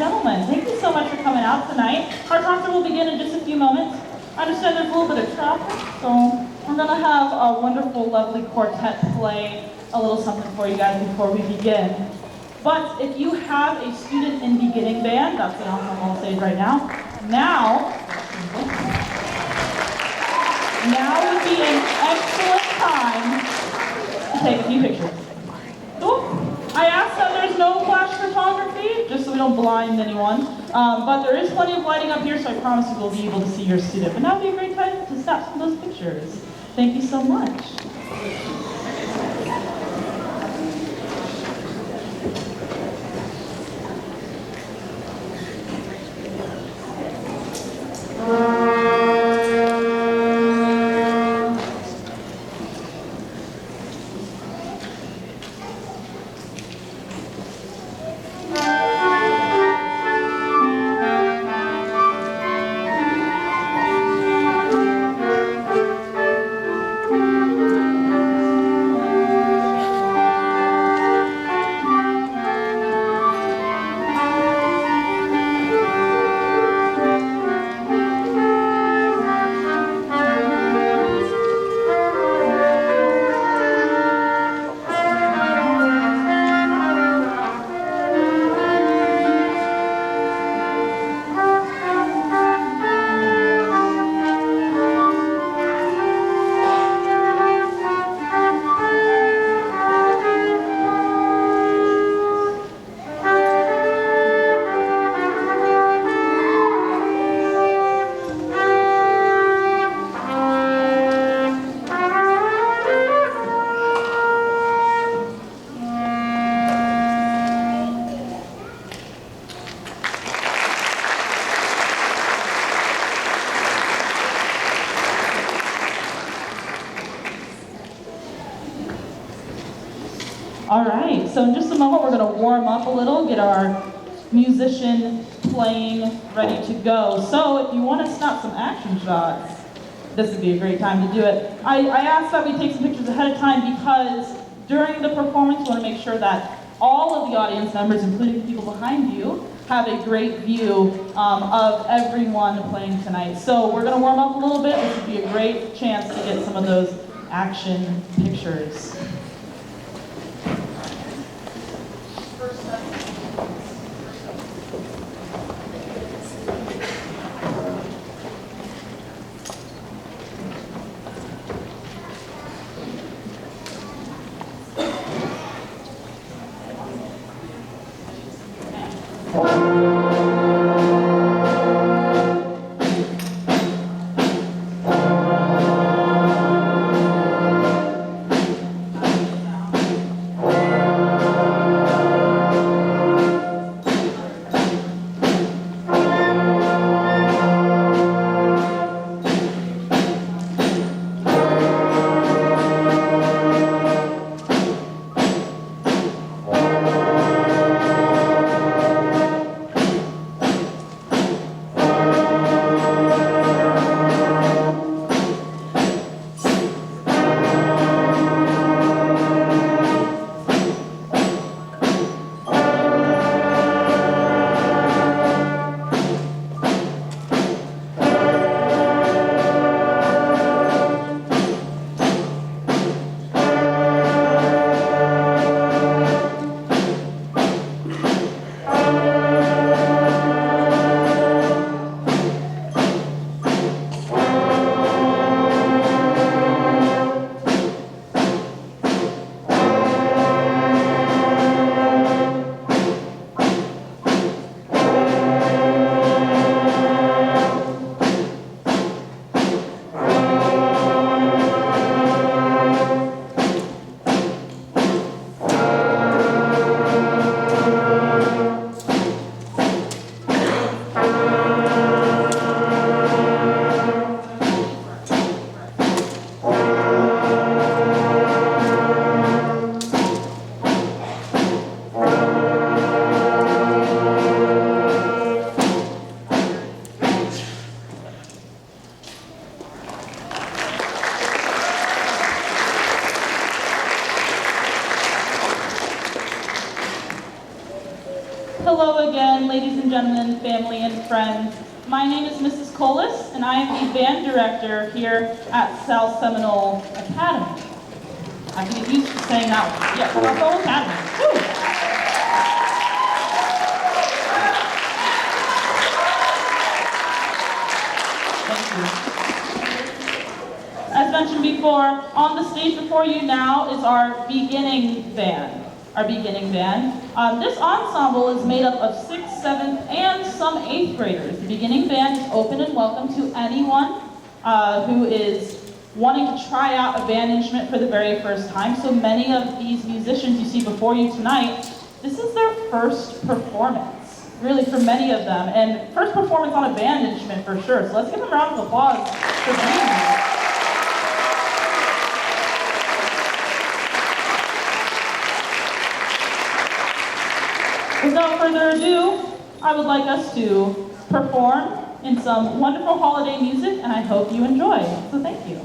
gentlemen, thank you so much for coming out tonight. Our concert will begin in just a few moments. I understand there's a little bit of traffic, so we're going to have a wonderful, lovely quartet play a little something for you guys before we begin. But if you have a student in beginning band, that's the ensemble on stage right now, now would be an excellent time to take a few pictures. Cool. I asked that there's no flash photography, just so we don't blind anyone. But there is plenty of lighting up here, so I promise you will be able to see your student. But now would be a great time to snap some of those pictures. Thank you so much. All right, so in just a moment we're going to warm up a little, get our musician playing ready to go. So if you want to snap some action shots, this would be a great time to do it. I asked that we take some pictures ahead of time because during the performance we want to make sure that all of the audience members, including the people behind you, have a great view of everyone playing tonight. So we're going to warm up a little bit. This would be a great chance to get some of those action pictures. Hello again, ladies and gentlemen, family and friends. My name is Mrs. Colas, and I am the band director here at South Seminole Academy. I can get used to saying that one. Yeah, South Seminole Academy. Woo! Thank you. As mentioned before, on the stage before you now is our beginning band. This ensemble is made up of 6th, 7th, and some 8th graders. The beginning band is open and welcome to anyone who is wanting to try out a band instrument for the very first time. So many of these musicians you see before you tonight, this is their first performance, really for many of them, and first performance on a band instrument for sure. So let's give them a round of applause for being here. Without further ado, I would like us to perform in some wonderful holiday music, and I hope you enjoy. So thank you.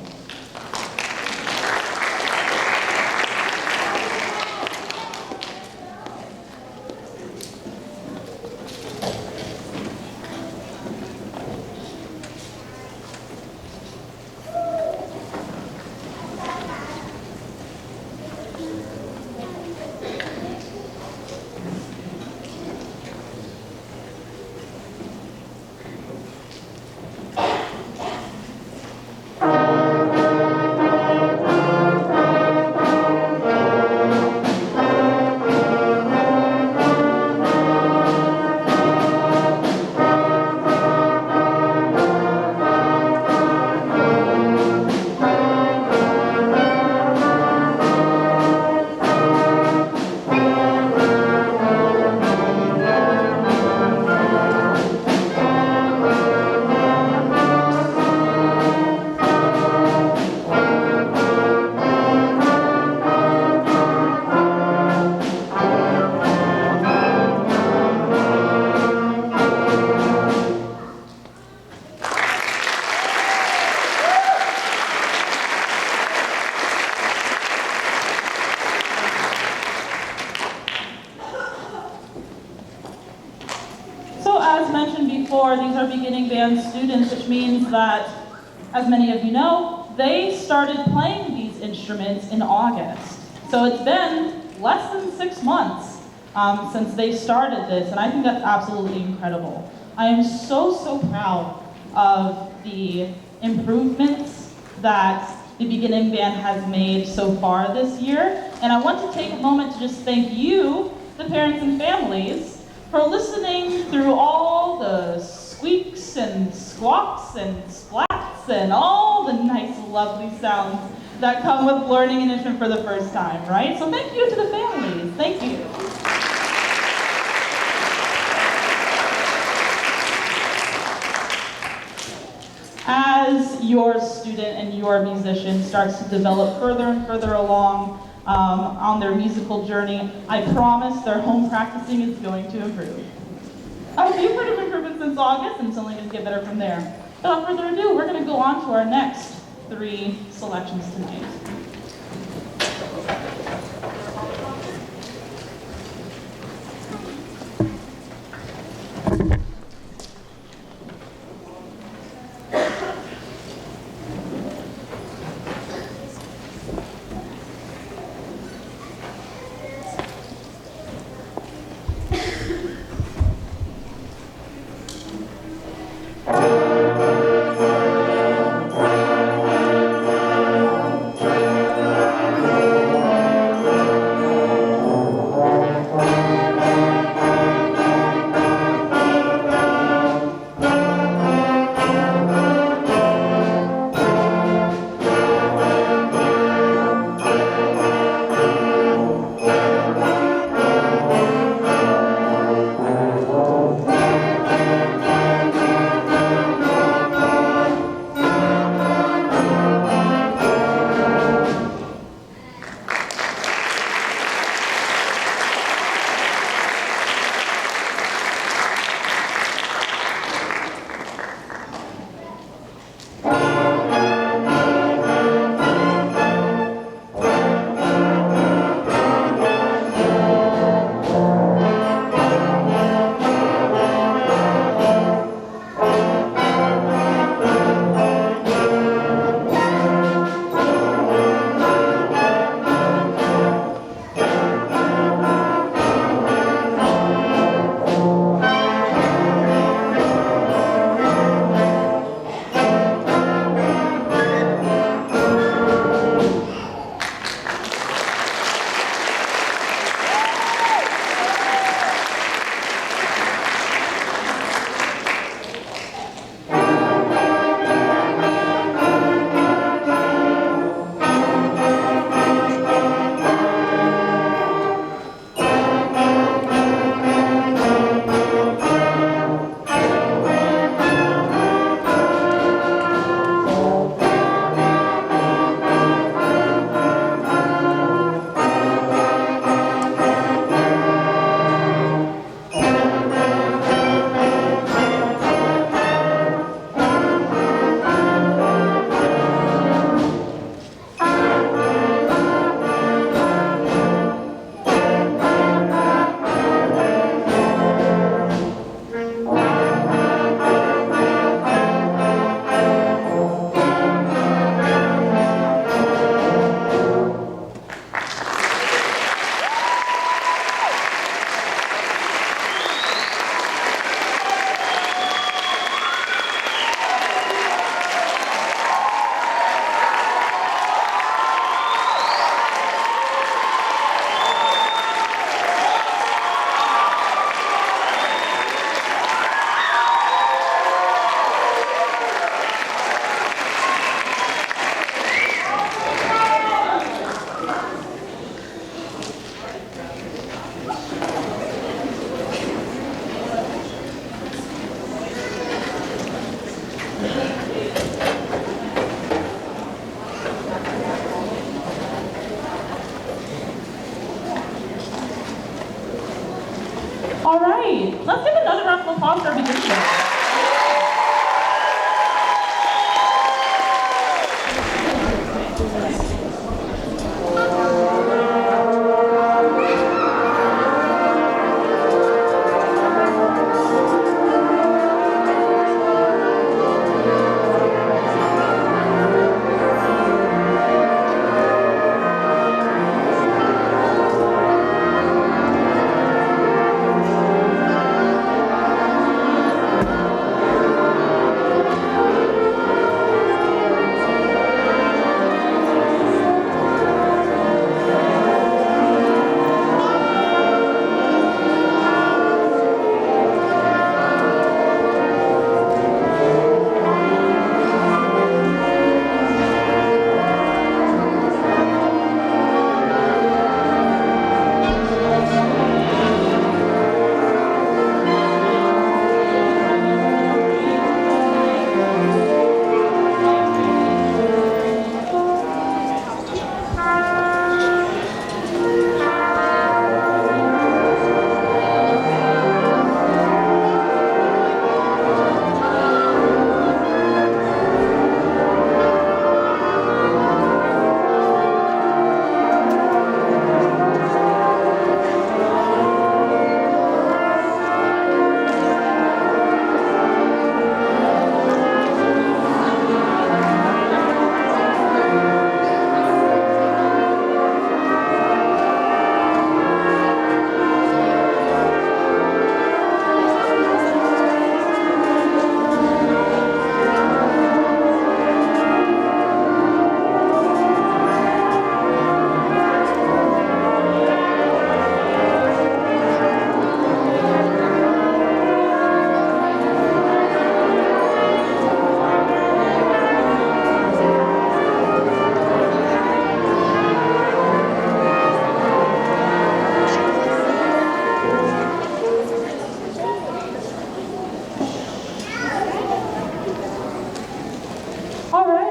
As mentioned before, these are beginning band students, which means that, as many of you know, they started playing these instruments in August. So it's been less than 6 months since they started this, and I think that's absolutely incredible. I am so proud of the improvements that the beginning band has made so far this year, and I want to take a moment to just thank you, the parents and families, for listening through all the squeaks and squawks and splats and all the nice, lovely sounds that come with learning an instrument for the first time, right? So thank you to the families. Thank you. As your student and your musician starts to develop further and further along on their musical journey, I promise their home practicing is going to improve. A few bit of improvement since August, and it's only going to get better from there. Without further ado, we're going to go on to our next 3 selections tonight. All right, let's give another round of applause for our beginning band.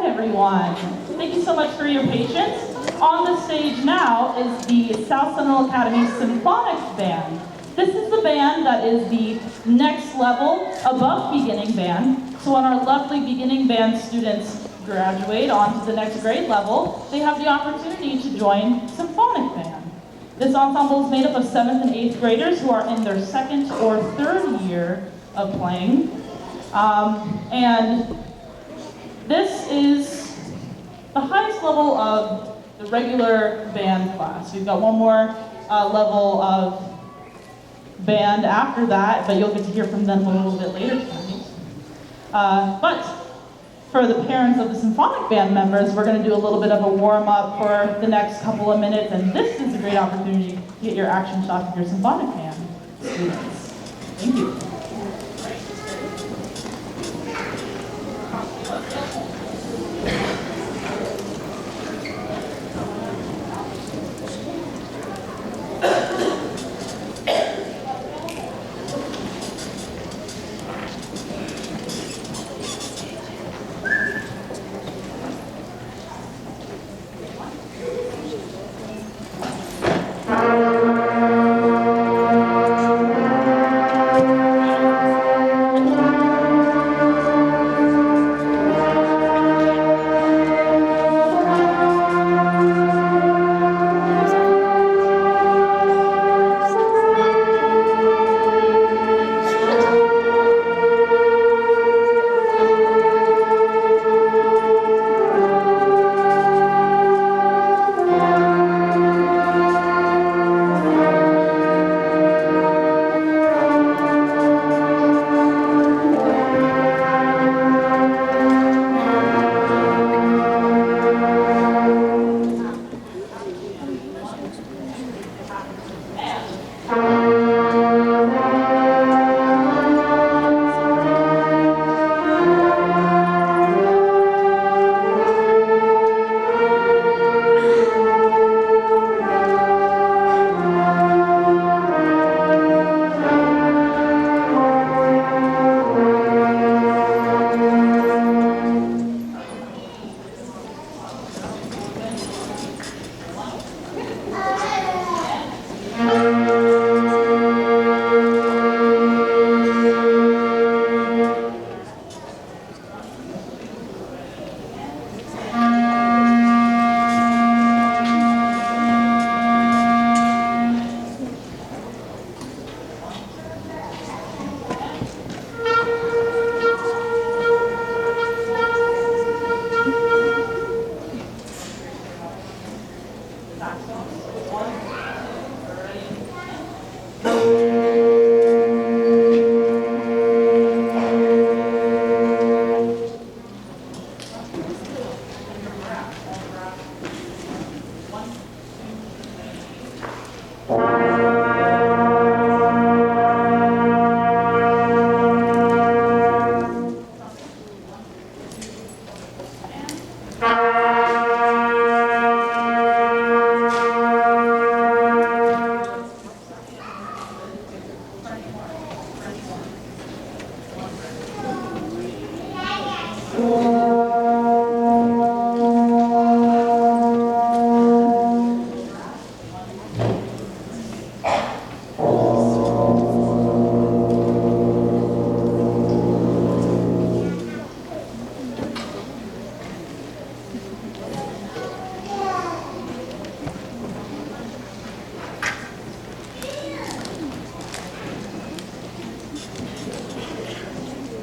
Everyone. Thank you so much for your patience. On the stage now is the South Seminole Academy Symphonic Band. This is the band that is the next level above beginning band. So when our lovely beginning band students graduate on to the next grade level, they have the opportunity to join symphonic band. This ensemble is made up of 7th and 8th graders who are in their 2nd or 3rd year of playing. And this is the highest level of the regular band class. We've got one more level of band after that, but you'll get to hear from them a little bit later tonight. But for the parents of the symphonic band members, we're going to do a little bit of a warm-up for the next couple of minutes, and this is a great opportunity to get your action shots of your symphonic band students. Thank you.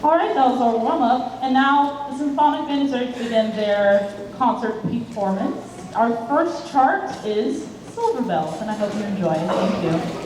All right, that was our warm-up, and now the symphonic band is ready to begin their concert performance. Our first chart is Silver Bells, and I hope you enjoy it. Thank you.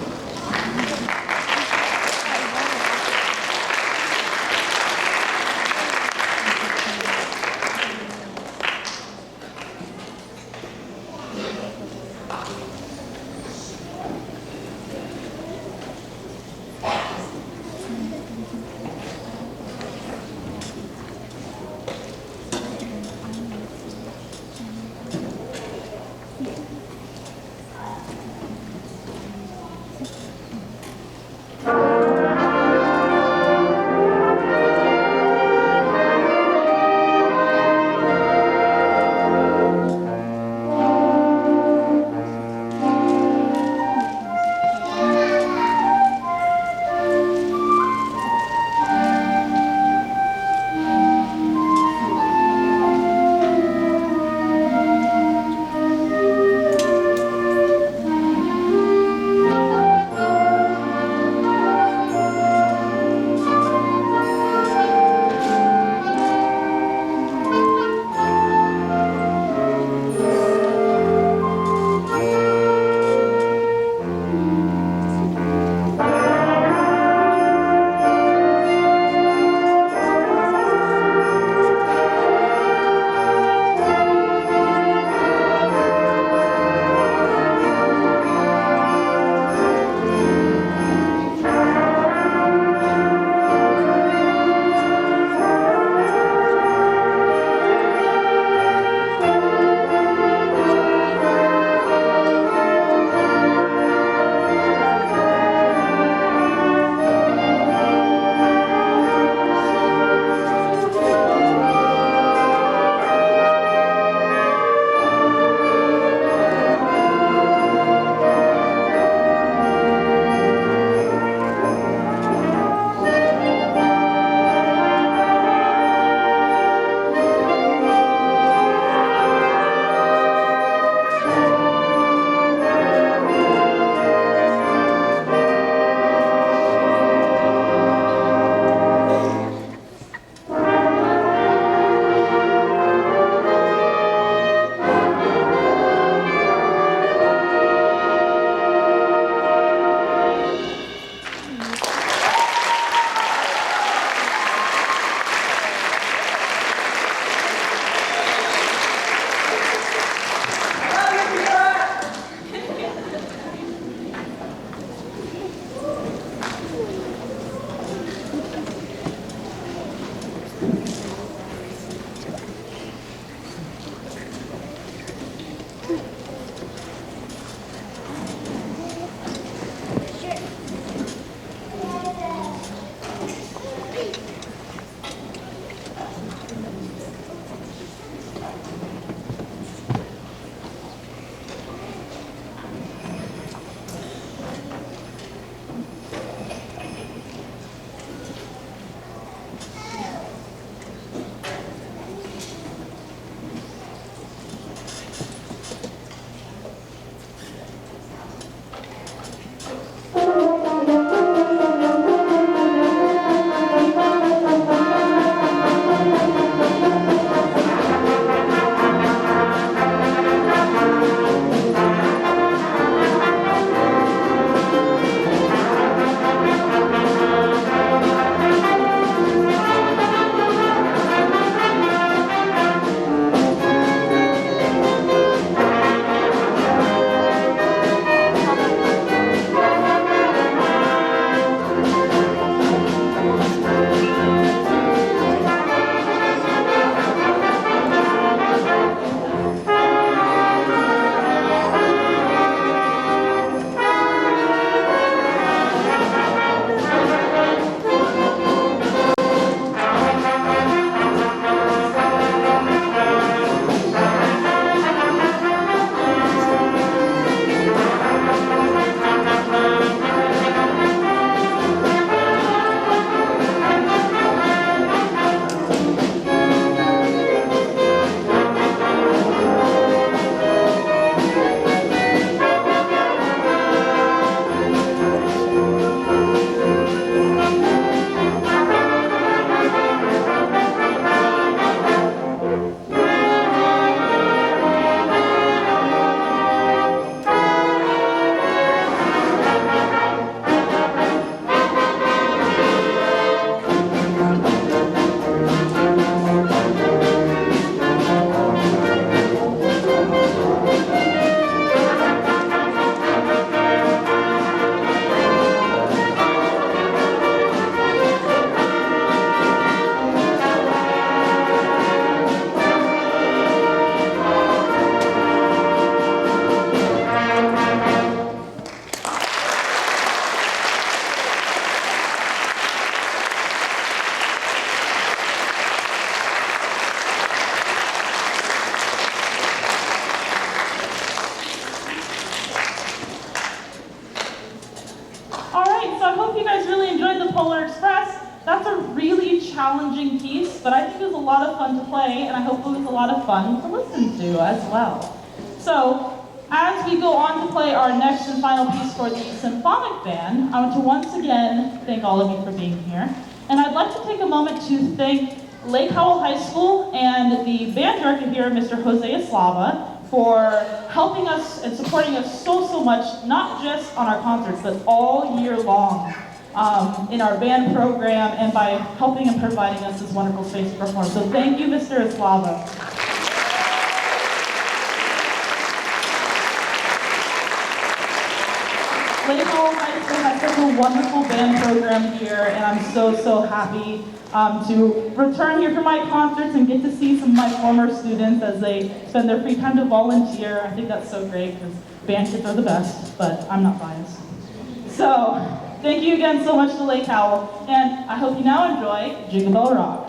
I hope you guys really enjoyed the Polar Express. That's a really challenging piece, but I think it was a lot of fun to play, and I hope it was a lot of fun to listen to as well. So, as we go on to play our next and final piece for the symphonic band, I want to once again thank all of you for being here. And I'd like to take a moment to thank Lake Howell High School and the band director here, Mr. Jose Eslava, for helping us and supporting us so much, not just on our concerts, but all year long in our band program and by helping and providing us this wonderful space to perform. So thank you, Mr. Eslava. Lake Howell High School has such a wonderful band program here, and I'm so happy to return here for my concerts and get to see some of my former students as they spend their free time to volunteer. I think that's so great because band kids are the best, but I'm not biased. So, thank you again so much to Lake Howell, and I hope you now enjoy Jingle Bell Rock.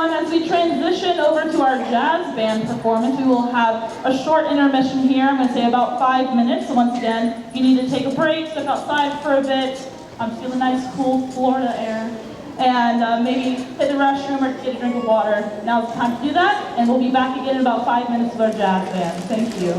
As we transition over to our jazz band performance, we will have a short intermission here. I'm going to say about 5 minutes. So once again, if you need to take a break, step outside for a bit, feel the nice, cool Florida air, and maybe hit the restroom or get a drink of water. Now's the time to do that, and we'll be back again in about 5 minutes with our jazz band. Thank you.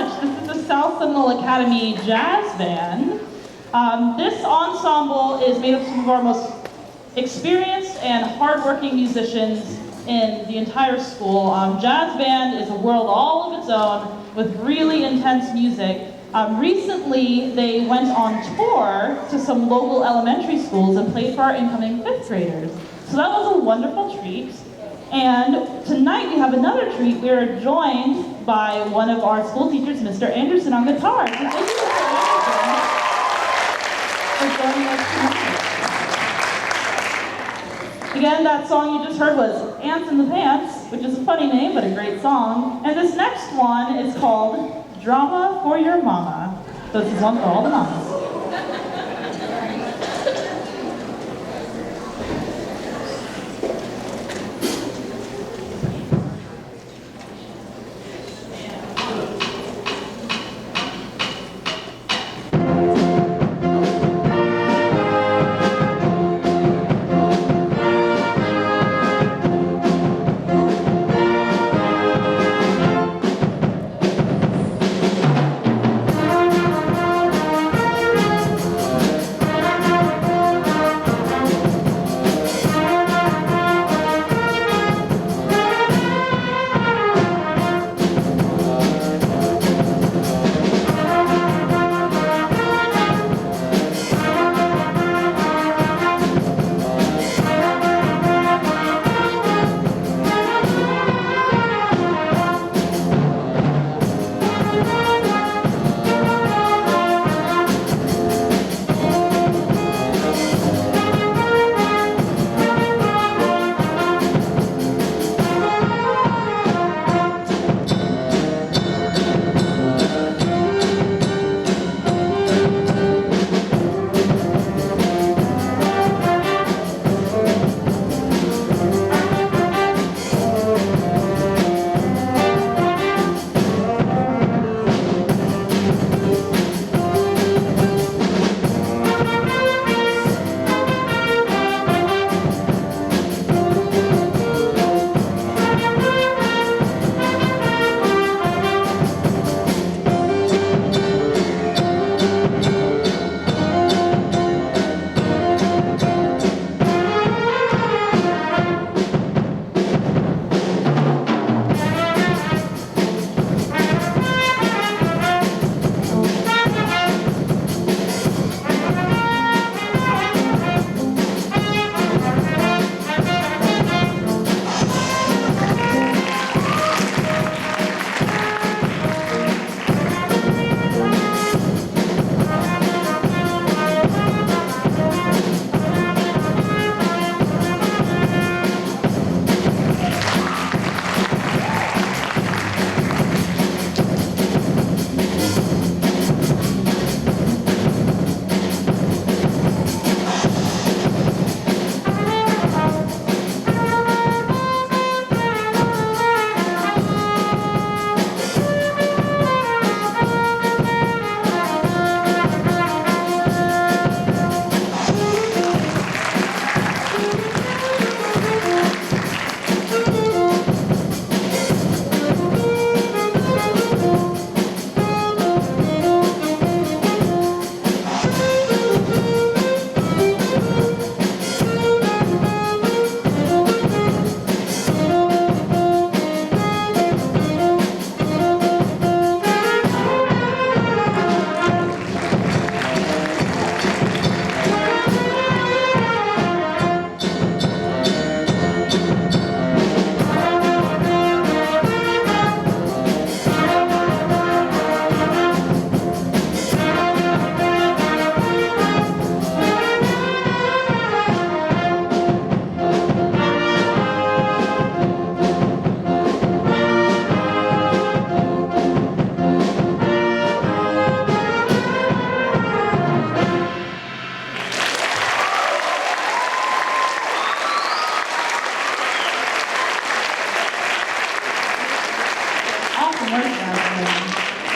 much. This is the South Seminole Academy Jazz Band. This ensemble is made up of some of our most experienced and hardworking musicians in the entire school. Jazz band is a world all of its own with really intense music. Recently, they went on tour to some local elementary schools and played for our incoming fifth graders. So that was a wonderful treat. And tonight we have another treat. We are joined by one of our school teachers, Mr. Anderson, on guitar. So thank you, Mr. Anderson, for joining us tonight. Again, that song you just heard was Ants in the Pants, which is a funny name, but a great song. And this next one is called Drama for Your Mama. So this is one for all the mamas.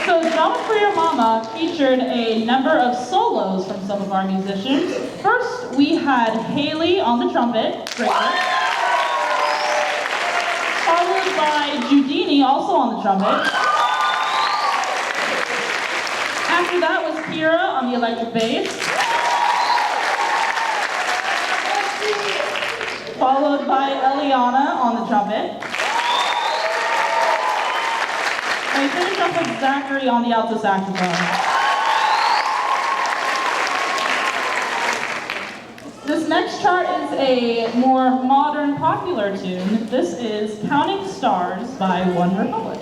So Drama for Your Mama featured a number of solos from some of our musicians. First, we had Haley on the trumpet, great work. Followed by Judini, also on the trumpet. After that was Kira on the electric bass. Followed by Eliana on the trumpet. And we finished up with Zachary on the alto saxophone. This next chart is a more modern, popular tune. This is Counting Stars by One Republic.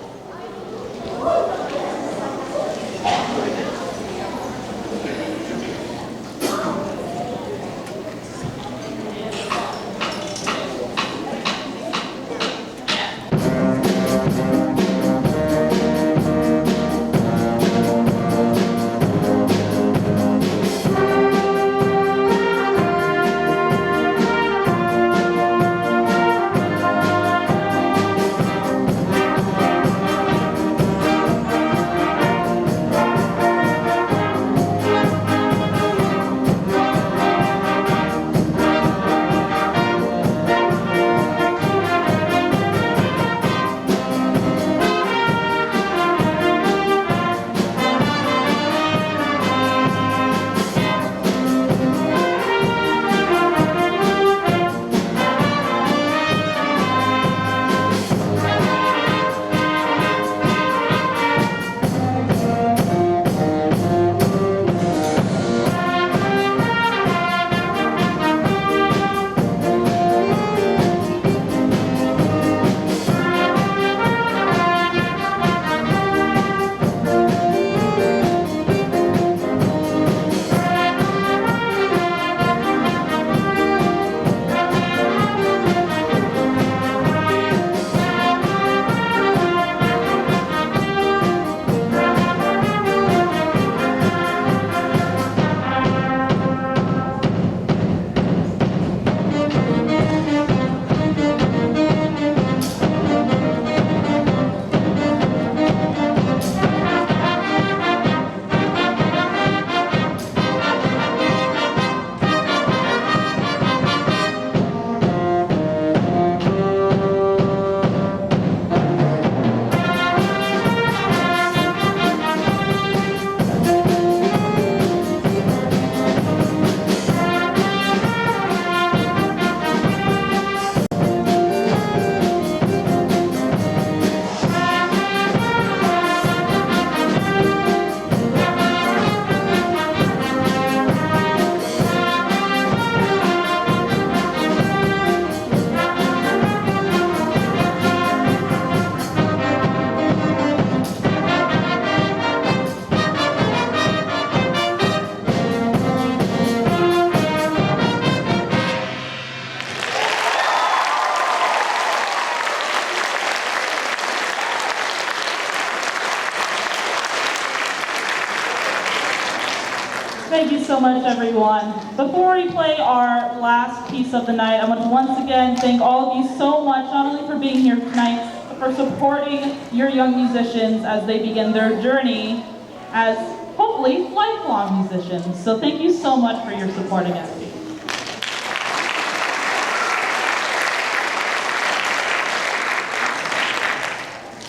Thank you so much, everyone. Before we play our last piece of the night, I want to once again thank all of you so much, not only for being here tonight, but for supporting your young musicians as they begin their journey as, hopefully, lifelong musicians. So thank you so much for your support again.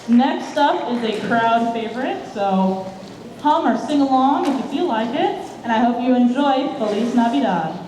Next up is a crowd favorite, so hum or sing along if you feel like it. And I hope you enjoy Feliz Navidad.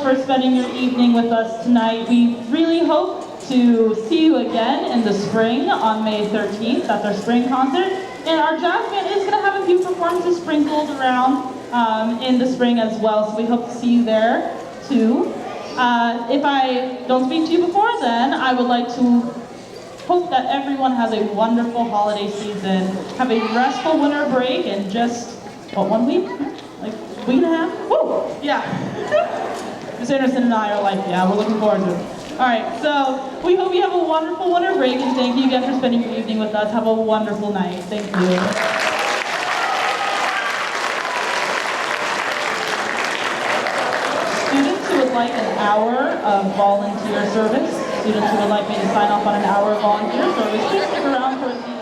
for spending your evening with us tonight. We really hope to see you again in the spring on May 13th. That's our spring concert. And our jazz band is going to have a few performances sprinkled around in the spring as well, so we hope to see you there too. If I don't speak to you before then, I would like to hope that everyone has a wonderful holiday season, have a restful winter break, and just, what, 1 week? Like, week and a half? Woo! Yeah. Ms. Anderson and I are like, yeah, we're looking forward to it. All right, so we hope you have a wonderful winter break, and thank you again for spending your evening with us. Have a wonderful night. Thank you. Students who would like an hour of volunteer service, students who would like me to sign off on an hour of volunteer service, please stick around for a